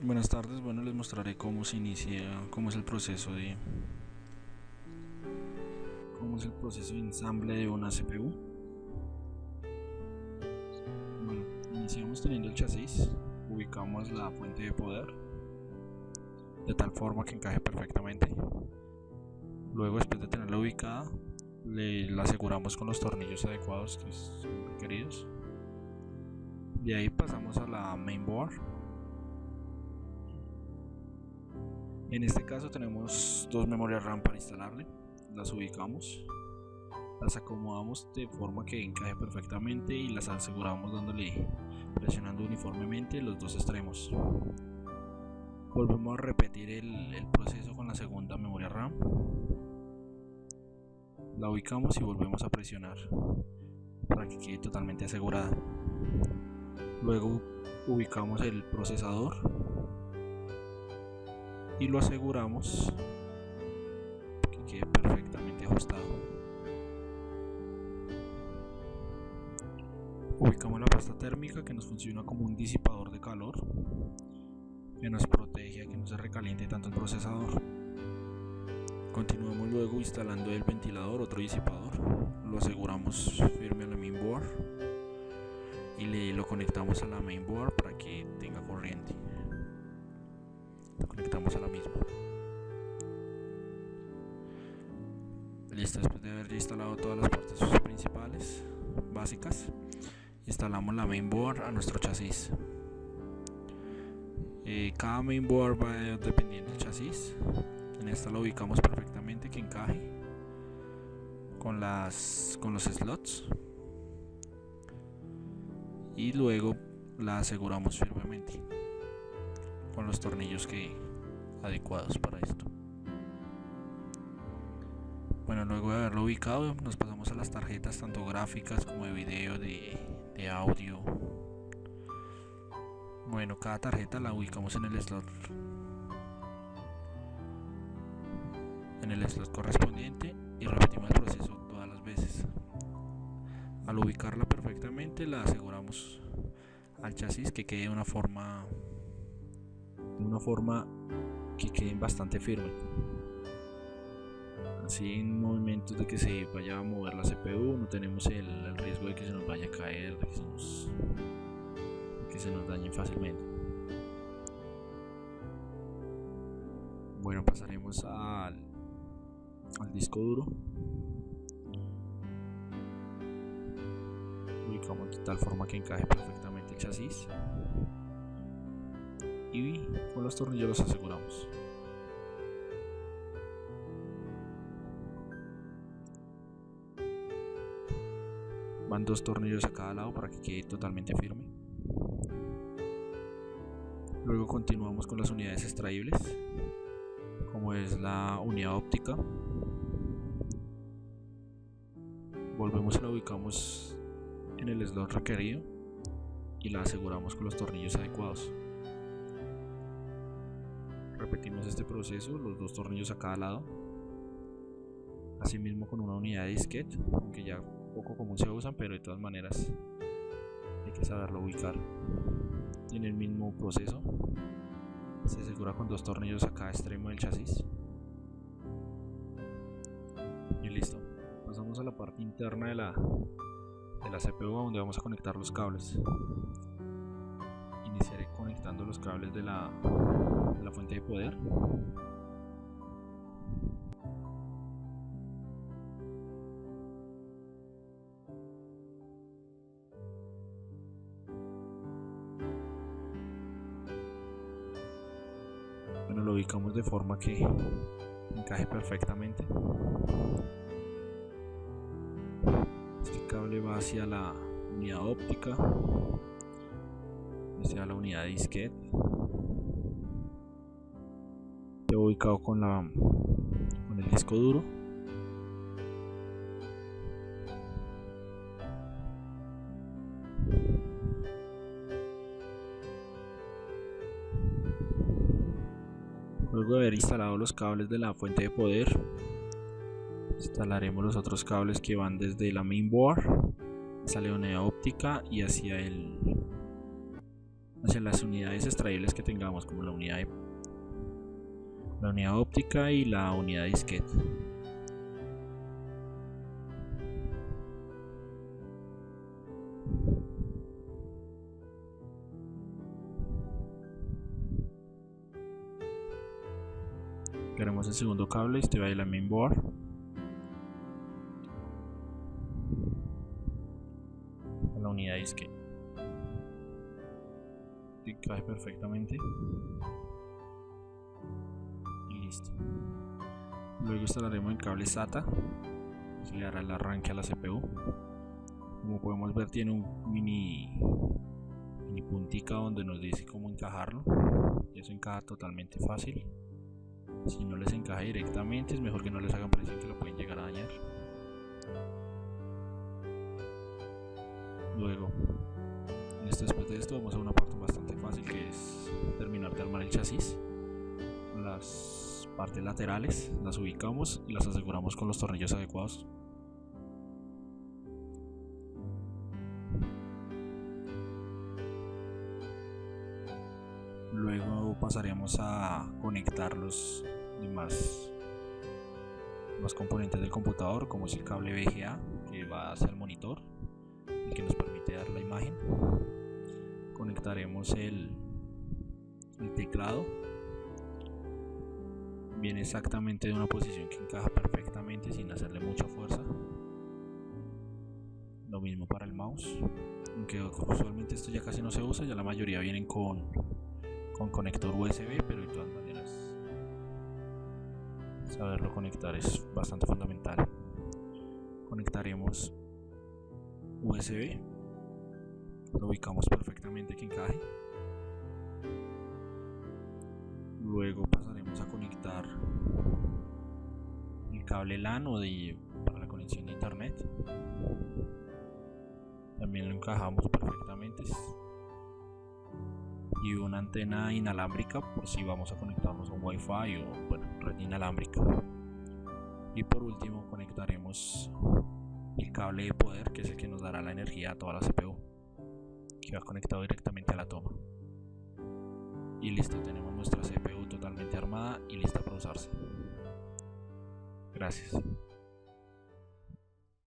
Buenas tardes, bueno, les mostraré cómo se inicia, cómo es el proceso de ensamble de una CPU. Bueno, iniciamos teniendo el chasis, ubicamos la fuente de poder de tal forma que encaje perfectamente. Luego, después de tenerla ubicada, la aseguramos con los tornillos adecuados que son requeridos. De ahí pasamos a la mainboard. En este caso tenemos dos memorias RAM para instalarle. Las ubicamos, las acomodamos de forma que encaje perfectamente y las aseguramos presionando uniformemente los dos extremos. Volvemos a repetir el proceso con la segunda memoria RAM. La ubicamos y volvemos a presionar para que quede totalmente asegurada. Luego ubicamos el procesador y lo aseguramos que quede perfectamente ajustado. Ubicamos la pasta térmica, que nos funciona como un disipador de calor que nos protege a que no se recaliente tanto el procesador. Continuamos luego instalando el ventilador, otro disipador. Lo aseguramos firme a la mainboard y lo conectamos a la mainboard para que tenga corriente. Lo conectamos a la misma. Listo, después de haber instalado todas las partes principales básicas, instalamos la mainboard a nuestro chasis. Cada mainboard va dependiendo del chasis. En esta lo ubicamos perfectamente que encaje con los slots y luego la aseguramos firmemente con los tornillos adecuados para esto. Bueno, luego de haberlo ubicado, nos pasamos a las tarjetas tanto gráficas como de video, de audio. Bueno, cada tarjeta la ubicamos en el slot correspondiente y repetimos el proceso todas las veces. Al ubicarla perfectamente, la aseguramos al chasis que quede de una forma que quede bastante firme. Así, en momentos de que se vaya a mover la CPU, no tenemos el riesgo de que se nos vaya a caer, de que se nos dañe fácilmente. Bueno, pasaremos al disco duro. Ubicamos de tal forma que encaje perfectamente el chasis y con los tornillos los aseguramos. Van dos tornillos a cada lado para que quede totalmente firme. Luego continuamos con las unidades extraíbles, como es la unidad óptica. Volvemos y la ubicamos en el slot requerido y la aseguramos con los tornillos adecuados. Repetimos este proceso, los dos tornillos a cada lado. Asimismo con una unidad de disquete, aunque ya poco común se usan, pero de todas maneras hay que saberlo ubicar. En el mismo proceso se asegura con dos tornillos a cada extremo del chasis y listo. Pasamos a la parte interna de la CPU, donde vamos a conectar los cables. Iniciaré conectando los cables de la fuente de poder. Bueno, lo ubicamos de forma que encaje perfectamente. Este cable va hacia la unidad óptica, hacia la unidad de disquete. Está ubicado con el disco duro. Luego de haber instalado los cables de la fuente de poder, instalaremos los otros cables que van desde la mainboard hacia la unidad óptica y hacia hacia las unidades extraíbles que tengamos, como la unidad óptica y la unidad disquete. Queremos el segundo cable, este va a ir a la mainboard. A la unidad disquete. Encaje perfectamente. Y listo. Luego instalaremos el cable SATA. Se le hará el arranque a la CPU. Como podemos ver, tiene un mini puntica donde nos dice cómo encajarlo. Y eso encaja totalmente fácil. Si no les encaja directamente, es mejor que no les hagan presión, que lo pueden llegar a dañar. Luego, después de esto, vamos a una parte bastante fácil, que es terminar de armar el chasis. Las partes laterales las ubicamos y las aseguramos con los tornillos adecuados. Luego pasaremos a conectar los demás componentes del computador, como es el cable VGA que va hacia el monitor y que nos permite dar la imagen. Conectaremos el teclado. Viene exactamente de una posición que encaja perfectamente sin hacerle mucha fuerza. Lo mismo para el mouse, aunque usualmente esto ya casi no se usa, ya la mayoría vienen con conector USB, pero de todas maneras saberlo conectar es bastante fundamental. Conectaremos USB, lo ubicamos perfectamente que encaje. Luego pasaremos a conectar el cable LAN para la conexión de internet. También lo encajamos perfectamente. Y una antena inalámbrica por si vamos a conectarnos a un Wi-Fi o red inalámbrica. Y por último conectaremos el cable de poder, que es el que nos dará la energía a toda la CPU, que va conectado directamente a la toma. Y listo, tenemos nuestra CPU totalmente armada y lista para usarse. Gracias.